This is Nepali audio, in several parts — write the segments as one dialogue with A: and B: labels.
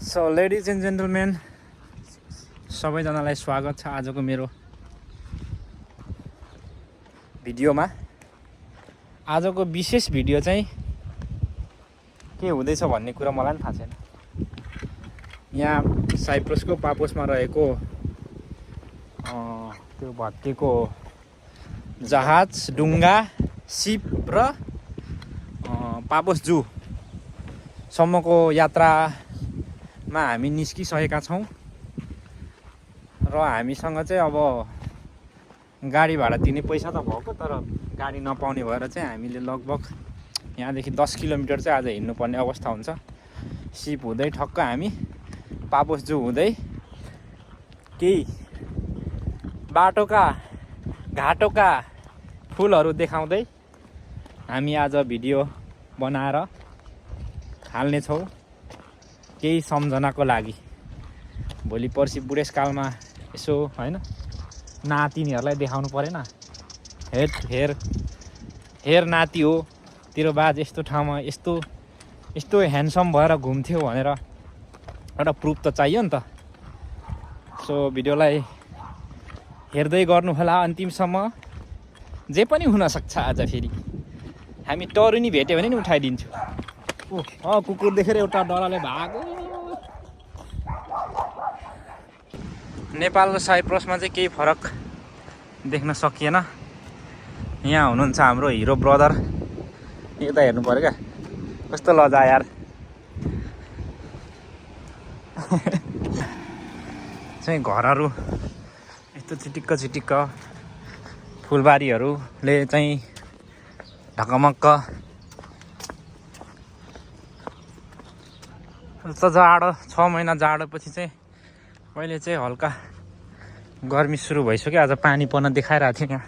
A: सो लेडिज एन्ड जेन्टलमेन सबैजनालाई स्वागत छ आजको मेरो भिडियोमा। आजको विशेष भिडियो चाहिँ के हुँदैछ भन्ने कुरा मलाई पनि थाहा छैन। यहाँ साइप्रसको पापोसमा रहेको त्यो भत्केको जहाज, डुङ्गा, सिप र पापोस जू सम्मको यात्रामा हामी निस्किसकेका छौँ र हामीसँग चाहिँ अब गाडी भाडा तिर्ने पैसा त भएको, तर गाडी नपाउने भएर चाहिँ हामीले लगभग यहाँदेखि 10 किलोमिटर चाहिँ आज हिँड्नुपर्ने अवस्था हुन्छ। सिप हुँदै ठक्क हामी पापोस जू हुँदै केही बाटोका घाटोका फुलहरू देखाउँदै हामी आज भिडियो बनाएर हाल्नेछौँ केही सम्झनाको लागि। भोलि पर्सि बुढेसकालमा यसो हैन नातिनीहरूलाई देखाउनु परेन, हेर नाति हो तेरो बाज यस्तो ठाउँमा यस्तो ह्यान्डसम भएर घुम्थ्यो भनेर एउटा प्रुफ त चाहियो नि त। सो भिडियोलाई हेर्दै गर्नु होला अन्तिमसम्म। जे पनि हुनसक्छ आज। फेरि हामी टरुनी भेट्यो भने नि उठाइदिन्छु। कुकुर देखेर एउटा डराले भागो। नेपाल र साइप्रसमा चाहिँ केही फरक देख्न सकिएन। यहाँ हुनुहुन्छ हाम्रो हिरो ब्रदर, यता हेर्नु पर्यो क्या, कस्तो लजा यार। चाहिँ घरहरू यस्तो चिटिक्क फुलबारीहरूले चाहिँ ढकमक्क। त जाडो 6 महिना जाडोपछि चाहिँ अहिले चाहिँ हल्का गर्मी सुरु भइसक्यो। आज पानी पर्न देखाइरहेको थियो यहाँ।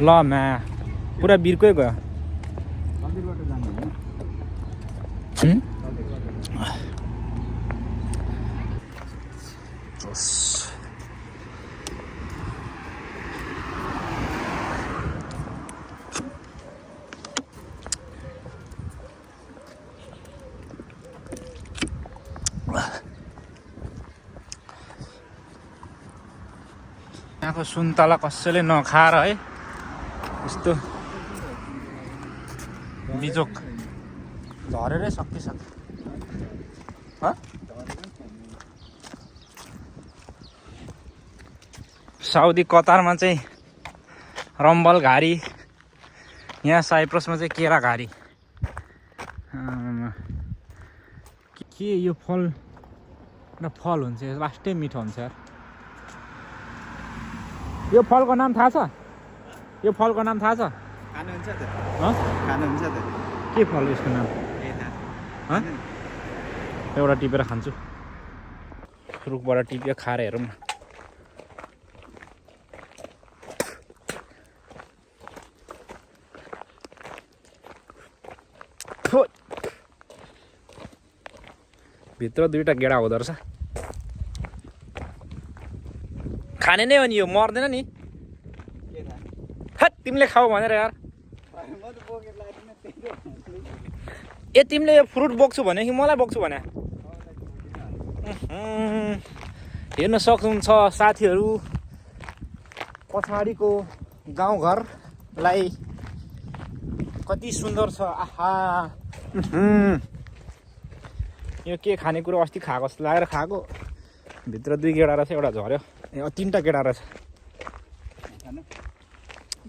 A: ल म्या पुरा बिर्कै गयो। यहाँको सुन्तला कसैले नखाएर है यस्तो बिजोक झरेरै सकिसक्यो। साउदी कतारमा चाहिँ रम्बल घारी, यहाँ साइप्रसमा चाहिँ केरा घारी। के यो फल हुन्छ, लास्टै मिठो हुन्छ यार। यो फलको नाम थाहा छ? यो फलको नाम थाहा छ?
B: खानुहुन्छ त?
A: खानुहुन्छ त? के फल यसको नाम? एउटा टिपेर खान्छु। रुखबाट टिपेर खाएर हेरौँ न। भित्र 2टा गेडा हुँदो रहेछ। खाने नै हो नि, यो मर्दैन नि। तिमीले खाऊ भनेर यार। तिमीले यो फ्रुट बोक्छु भने कि मलाई बोक्छु भने? हेर्न सक्नुहुन्छ साथीहरू, पछाडिको गाउँघरलाई कति सुन्दर छ। आहा, यो के खानेकुरो अस्ति खाएको जस्तो लागेर खाएको। भित्र 2 गेडा रहेछ, एउटा झऱ्यो। 3टा गेडा रहेछ।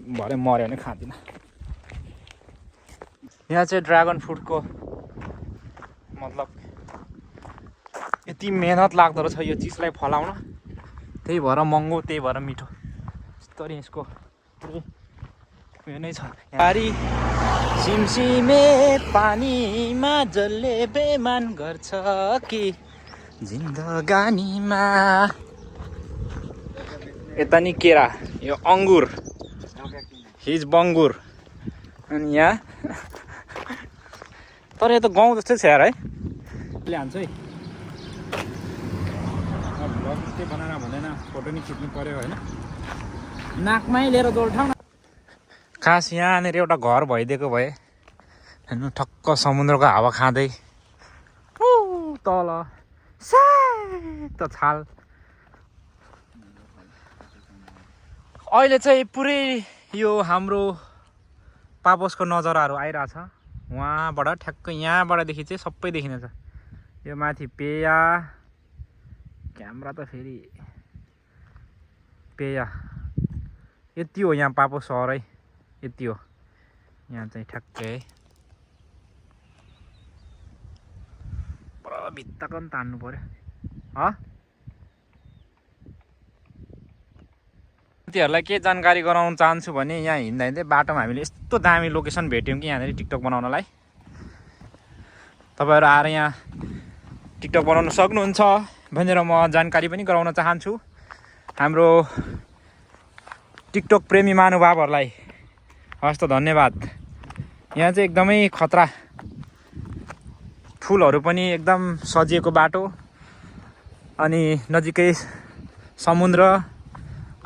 A: भरे मऱ्यो भने खाँदिनँ। यहाँ चाहिँ ड्रागन फ्रुटको मतलब यति मेहनत लाग्दो रहेछ यो चिजलाई फलाउन। त्यही भएर महँगो, त्यही भएर मिठो। यस्तरी यसको उयो नै छ। पारी सिमसिमे पानीमा जसले बेमान गर्छ कि जिन्दगानीमा। यता नि केरा, यो अङ्गुर, हिज बङ्गुर। अनि यहाँ तर यो त गाउँ जस्तै छ यार है। हान्छु है, भ्लग मात्रै बनाएर हुँदैन, फोटो नि खिच्नु पर्यो होइन। नाकमै लिएर जोल्ठाउँ न। काश यहाँनिर एउटा घर भइदिएको भए हेर्नु, ठक्क समुद्रको हावा खाँदै तल सेतो छाल अहिले चाहिँ पुरै यो हाम्रो पापोसको नजाराहरू आइरहेछ वहाँबाट ठ्याक्कै यहाँबाटदेखि चाहिँ सबै देखिनेछ यो माथि पेया क्यामेरा त फेरि पेया यति हो यहाँ पापोस सहरै यति हो यहाँ चाहिँ ठ्याक्कै पुरा भित्ताको पनि तान्नु पर्यो साथीहरूलाई के जानकारी गराउन चाहन्छु भने यहाँ हिँड्दा हिँड्दै बाटोमा हामीले यस्तो दामी लोकेसन भेट्यौँ कि यहाँनिर टिकटक बनाउनलाई तपाईँहरू आएर यहाँ टिकटक बनाउन सक्नुहुन्छ भनेर म जानकारी पनि गराउन चाहन्छु हाम्रो टिकटक प्रेमी महानुभावहरूलाई हस् त धन्यवाद यहाँ चाहिँ एकदमै खतरा फुलहरू पनि एकदम सजिएको बाटो अनि नजिकै समुद्र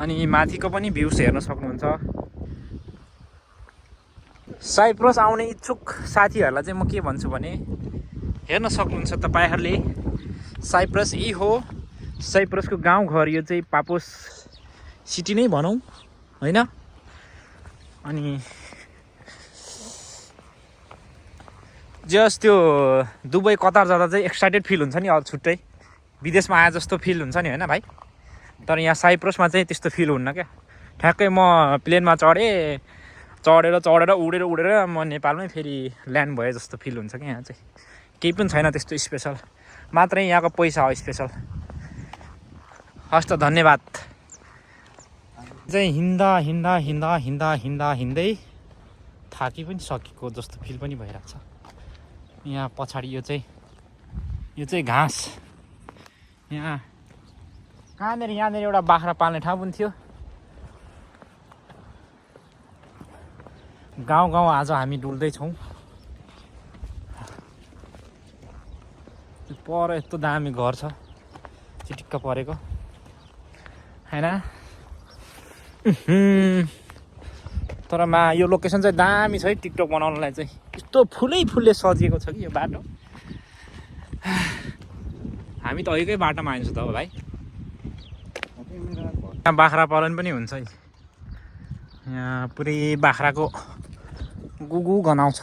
A: अनि माथिको पनि भ्यूज हेर्न सक्नुहुन्छ साइप्रस आउने इच्छुक साथीहरूलाई चाहिँ म के भन्छु भने हेर्न सक्नुहुन्छ तपाईँहरूले साइप्रस यही हो साइप्रसको गाउँघर यो चाहिँ पापोस सिटी नै भनौँ होइन अनि जस त्यो दुबई कतार जाँदा चाहिँ एक्साइटेड फिल हुन्छ नि अरू छुट्टै विदेशमा आए जस्तो फिल हुन्छ नि होइन भाइ तर यहाँ साइप्रसमा चाहिँ त्यस्तो फिल हुन्न क्या ठ्याक्कै म प्लेनमा चढेर उडेर म नेपालमै फेरि ल्यान्ड भए जस्तो फिल हुन्छ क्या यहाँ चाहिँ केही पनि छैन त्यस्तो स्पेसल मात्रै यहाँको पैसा हो स्पेसल हस् त धन्यवाद चाहिँ हिँड्दै थाकी पनि सकेको जस्तो फिल पनि भइरहेको छ यहाँ पछाडि यो चाहिँ घाँस यहाँ कहाँनिर यहाँनिर एउटा बाख्रा पाल्ने ठाउँ पनि थियो गाउँ आज हामी डुल्दैछौँ पर यस्तो दामी घर छ चिटिक्क परेको होइन तर यो लोकेसन चाहिँ दामी छ है टिकटक बनाउनलाई चाहिँ यस्तो फुलले सजिएको छ कि यो बाटो हामी त अहिलेकै बाटोमा आइन्छ त हो भाइ यहाँ बाख्रा पालन पनि हुन्छ है यहाँ पुरै बाख्राको गुगु गनाउँछ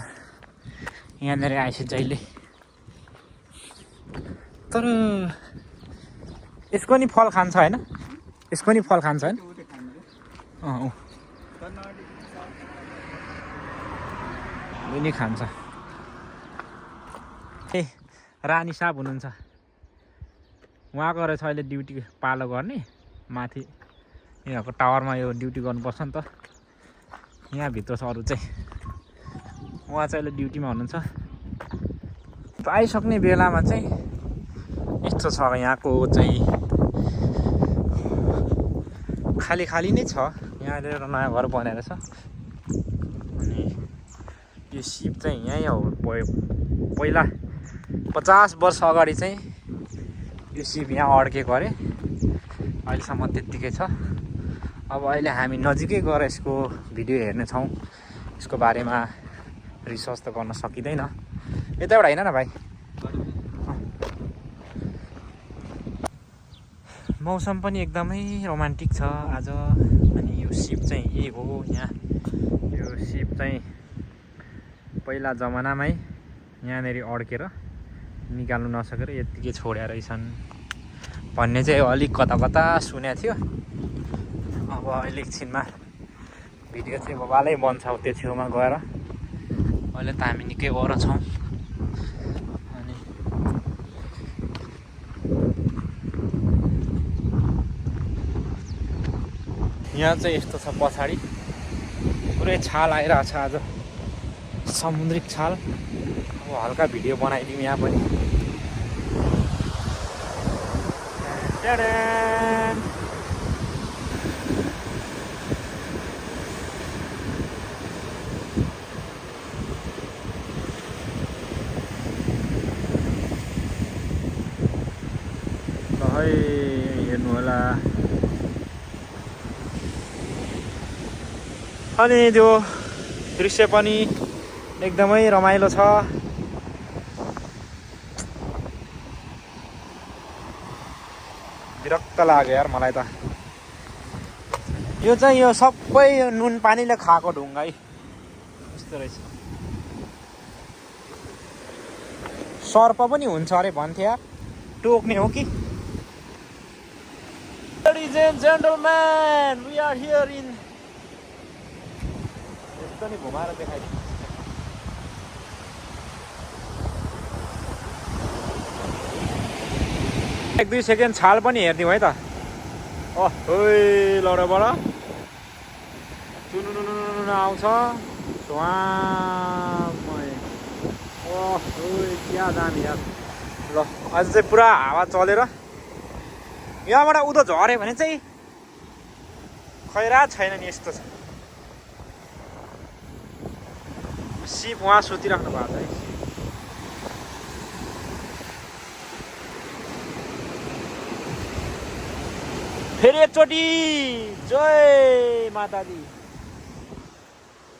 A: यहाँनिर आएछ जहिले तर यसको नि फल खान्छ होइन यसको नि फल खान्छ होइन नि खान्छ ए रानी साहब हुनुहुन्छ उहाँको रहेछ अहिले ड्युटी पालो गर्ने माथि यहाँको टावरमा यो ड्युटी गर्नुपर्छ नि त यहाँभित्र छ अरू चाहिँ उहाँ चाहिँ अहिले ड्युटीमा हुनुहुन्छ आइसक्ने बेलामा चाहिँ यस्तो छ यहाँको चाहिँ खाली नै छ यहाँले एउटा नयाँ घर बनाएर छ अनि यो सिप चाहिँ यहीँ हो पहिला 50 वर्ष अगाडि चाहिँ यो सिप यहाँ अड्केको अरे अहिलेसम्म त्यत्तिकै छ अब अहिले हामी नजिकै गएर यसको भिडियो हेर्नेछौँ यसको बारेमा रिसर्च त गर्न सकिँदैन यताबाट होइन न भाइ मौसम पनि एकदमै रोमान्टिक छ आज अनि यो सिप चाहिँ यही हो यहाँ यो सिप चाहिँ पहिला जमानामै यहाँनिर अड्केर निकाल्नु नसकेर यत्तिकै छोडेर रहेछन् भन्ने चाहिँ अलिक कता सुनेको थियो अब अहिले एकछिनमा भिडियो चाहिँ बबालै बन्छ त्यो छेउमा गएर अहिले त हामी निकै वर छौँ अनि यहाँ चाहिँ यस्तो छ पछाडि पुरै छाल आइरहेको छ आज समुद्रिक छाल अब हल्का भिडियो बनाइदिउँ यहाँ पनि हेर्नु होला अनि त्यो दृश्य पनि एकदमै रमाइलो छ विरक्त लाग्यो यार मलाई त। यो चाहिँ यो सबै नुन पानीले खाएको ढुङ्गा है, यस्तो रहेछ। सर्प पनि हुन्छ अरे भन्थे यार, टोक्ने हो कि? Ladies and gentlemen, we are here in यस्तो नि घुमाएर देखाइदिनु। एक दुई सेकेन्ड छाल पनि हेरिदिउँ है त। ओइ लौराबाट चुनुनुनुनु आउँछ स्वामै। ओइ क्या दामी यार। ल अझ चाहिँ पुरा हावा चलेर यहाँबाट उदो झऱ्यो भने चाहिँ खैरा छैन नि, यस्तो छ। सिप उहाँ सुतिराख्नु भएको छ है। फेरि एकचोटि जय माताजी।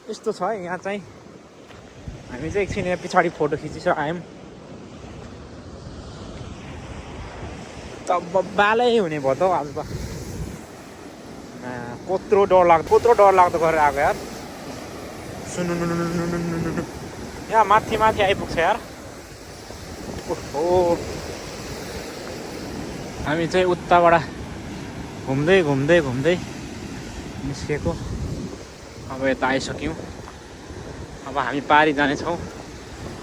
A: यस्तो छ है यहाँ चाहिँ। हामी चाहिँ एकछिन यहाँ पछाडि फोटो खिचिसक्यो आयौँ। त बालै हुने भयो त हौ आज त। कत्रो डर लाग्दो गरेर आएको यार। सुन्नु यहाँ माथि आइपुग्छ यार। ओहो हामी चाहिँ उताबाट घुम्दै निस्केको। अब यता आइसक्यौँ। अब हामी पारी जानेछौँ।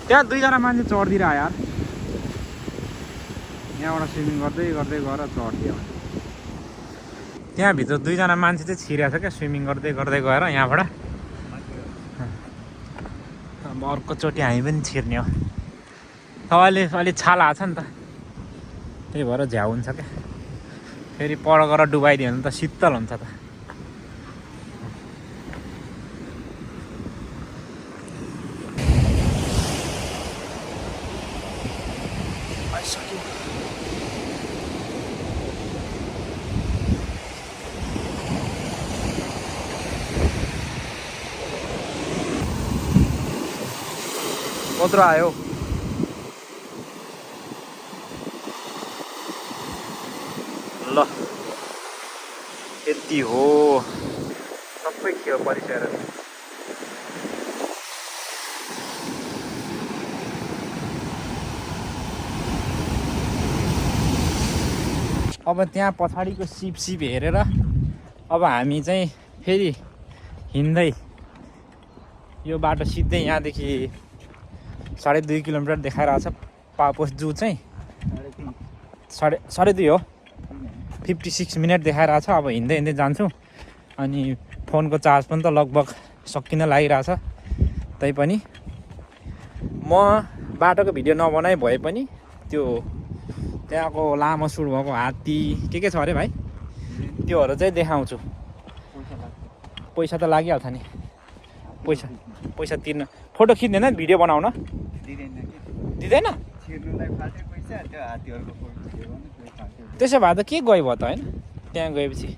A: त्यहाँ दुईजना मान्छे चढिदिएर आयो यार। यहाँबाट स्विमिङ गर्दै गएर चढिदियो। त्यहाँभित्र दुईजना मान्छे चाहिँ छिरेको छ क्या, स्विमिङ गर्दै गएर यहाँबाट। अब अर्कोचोटि हामी पनि छिर्ने हो। अब अलि छाल आएको छ नि त, त्यही भएर झ्याउ हुन्छ क्या। फेरि पर गएर डुबाइदियो भने त शीतल हुन्छ त। कत्रो आयो? ल यति हो, सबै खेल परिसकेर। अब त्यहाँ पछाडिको सिप हेरेर अब हामी चाहिँ फेरि हिँड्दै यो बाटो सिधै यहाँदेखि 2.5 किलोमिटर देखाइरहेको छ। पापोस जू चाहिँ 2.5 हो, 56 मिनट देखाइरहेको छ। अब हिँड्दै जान्छु। अनि फोनको चार्ज पनि त लगभग सकिन लागिरहेछ। तैपनि म बाटोको भिडियो नबनाइ भए पनि त्यो त्यहाँको लामो सुड भएको हात्ती के छ अरे भाइ, त्योहरू चाहिँ देखाउँछु। पैसा त लागिहाल्छ नि। पैसा तिर्न फोटो खिच्दैन, भिडियो बनाउन दिँदैन। त्यसो भए त के गयो भयो त होइन? त्यहाँ गएपछि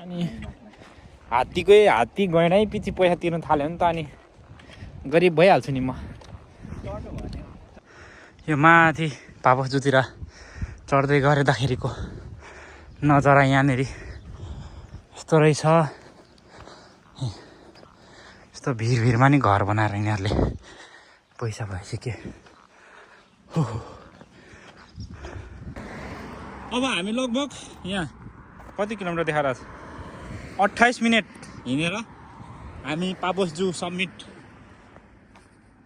A: अनि हात्ती गएनै पछि पैसा तिर्नु थाल्यो भने त अनि गरिब भइहाल्छु नि म। यो माथि पापोस जूतिर चढ्दै गर्दाखेरिको नजारा यहाँनिर यस्तो रहेछ। यस्तो भिरमा नि घर बनाएर यिनीहरूले पैसा भएपछि के। अब हामी लगभग यहाँ कति किलोमिटर देखाएर छ? 28 मिनट हिँडेर हामी पापोस जू सब्मिट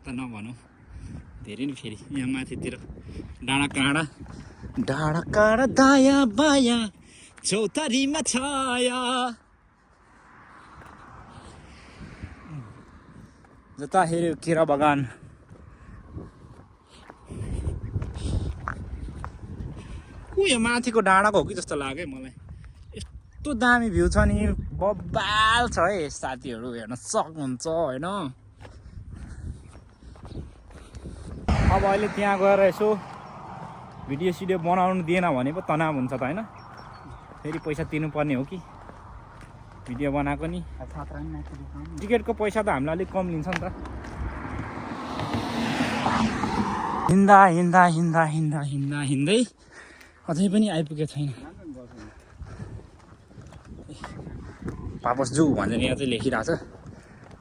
A: त नभनौँ, धेरै नि। फेरि यहाँ माथितिर डाँडा काँडा दायाँ बायाँ चौतारीमा छाया, जता हेऱ्यो केरा बगान। यो माथिको डाँडाको हो कि जस्तो लाग्यो मलाई। यस्तो दामी भ्यू छ नि, बब्बाल छ है। साथीहरू हेर्न सक्नुहुन्छ होइन। अब अहिले त्यहाँ गएर यसो भिडियो बनाउनु दिएन भने पो तनाव हुन्छ त होइन। फेरि पैसा तिर्नुपर्ने हो कि भिडियो बनाएको नि। टिकटको पैसा त हामीलाई अलिक कम लिन्छ नि त। हिँड्दा हिँड्दा हिँड्दा हिँड्दा हिँड्दा हिँड्दै अझै पनि आइपुगेको छैन। पापस जू भनेर यहाँ चाहिँ लेखिरहेको छ।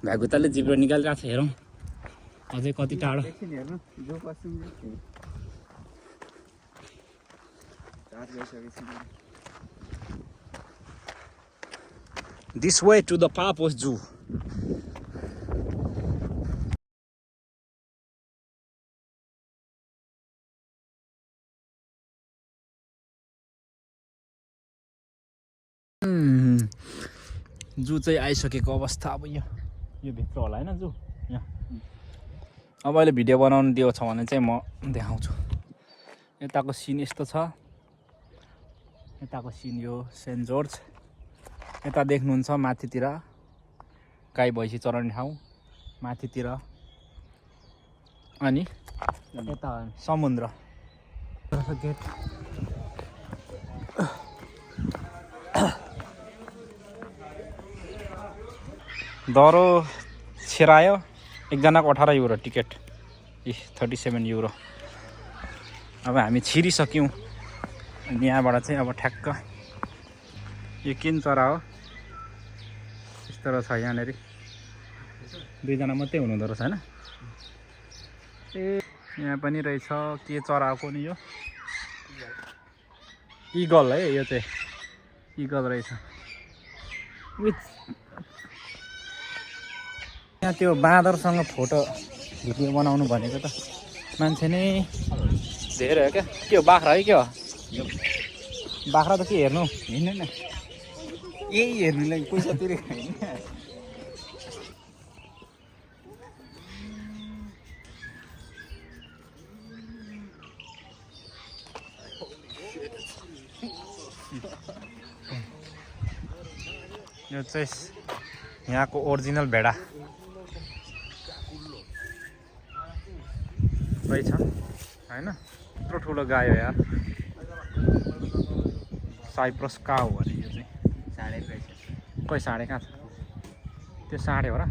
A: भ्यागुताले जिब्रो निकालिरहेको छ। हेरौँ अझै कति टाढो। This way to the Papos Zoo. जू चाहिँ आइसकेको अवस्था अब यो भित्र होला हैन जू यहाँ। अब अहिले भिडियो बनाउनु दिएको छ भने चाहिँ म देखाउँछु। यताको सिन यस्तो छ। यताको सिन यो सेन्ट जर्ज। यता देख्नुहुन्छ माथितिर गाई भैँसी चराउने ठाउँ माथितिर। अनि यता समुद्र गेट। दरो छिरायो। एकजनाको 18 युरो टिकट। 37 युरो। अब हामी छिरिसक्यौँ। अनि यहाँबाट चाहिँ अब ठ्याक्क यो किन चरा हो यस्तो रहेछ। यहाँनिर 2 जना मात्रै हुनुहुँदो रहेछ हैन। ए यहाँ पनि रहेछ के चरा हो नि यो। इगल है यो चाहिँ। इगल रहेछ। यहाँ त्यो बाँदरसँग फोटो भिडियो बनाउनु भनेको त मान्छे नै धेरै हो क्या। के हो बाख्रा है के हो? बाख्रा त के हेर्नु
B: हैन यही हेर्नुलाई पैसा तिरेको हैन।
A: यो चाहिँ यहाँको ओरिजिनल भेडा रहेछ हैन। यत्रो ठुलो गाई हो यार। साइप्रस काउ हो अरे यो चाहिँ।
B: साढे रहेछ।
A: खोइ साढे कहाँ छ? त्यो साढे हो र?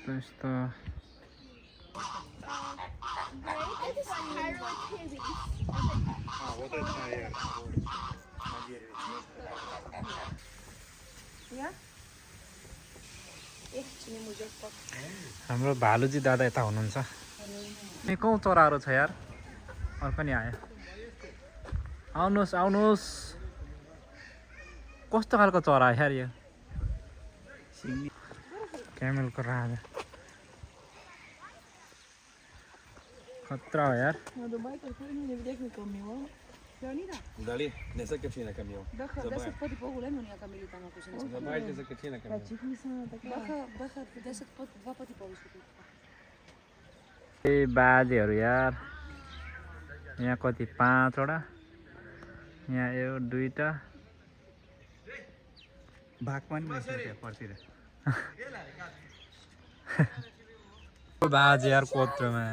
A: यस्तो हाम्रो भालुजी दादा यता हुनुहुन्छ। कौँ चराहरू छ यार। अरू पनि आयो। आउनुहोस् आउनुहोस्। कस्तो खालको चरा यार यो। क्यामेलको राजा खतरा हो यार।
C: Dali, nessa caixinha caminhão.
D: Baja pode pôr o lemon e a camelita na cozinha.
C: Vai nessa caixinha caminhão.
D: Baja, dessa pode pôr isso.
A: ए बाजेहरू यार। यहाँ कति 5 वटा। यहाँ यो 2टा।
B: भाग पनि रहेछ त्यहाँ परतिर।
A: बाजे यार कोत्रोमा।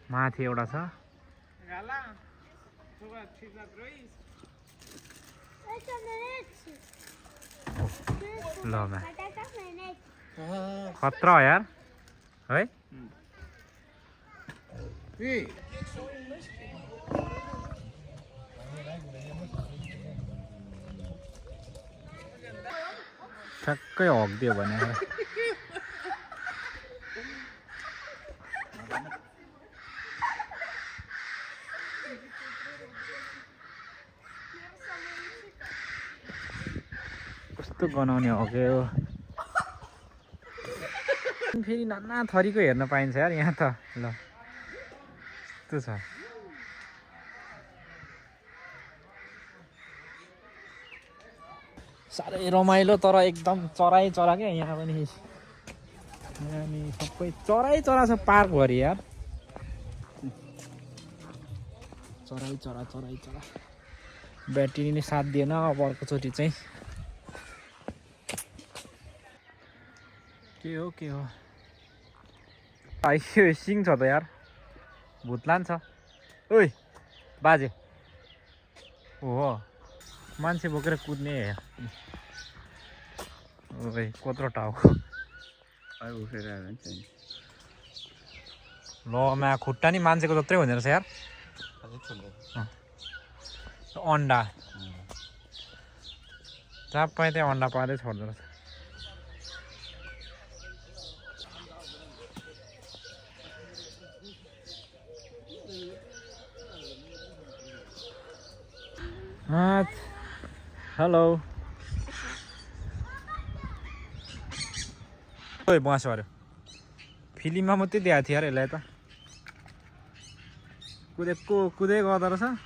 A: माथि एउटा छ। ल मा खतरा हो यार है। ठ्याक्कै हगिदियो भने कस्तो गनाउने हग्यो। फेरि नाना थरीको हेर्न पाइन्छ यार यहाँ त। ल यस्तो छ। साह्रै रमाइलो तर एकदम चराई चरा क्या यहाँ पनि। यहाँ नि सबै चराई चरा छ पार्कभरि यार। चराई चरा चराई चरा। ब्याट्री नै साथ दिएन। अब अर्कोचोटि चाहिँ के हो आइयो सिङ छ त यार। भूत लान्छ। ओइ बाजे हो मान्छे बोकेर कुद्ने ओइ कत्रो टाउको
B: अब उठेर आएर नि छैन
A: ल मा खुट्टा नि मान्छेको जत्रै हुँदो रहेछ यार
C: अझै छोड्दै
A: अन्डा जहाँ पाएँ त्यहाँ अन्डा पार्दै छोड्दो रहेछ हेलो ओइ बस अरे फिल्ममा मात्रै देखाएको थियो यार यसलाई त कुदेको गर्दो रहेछ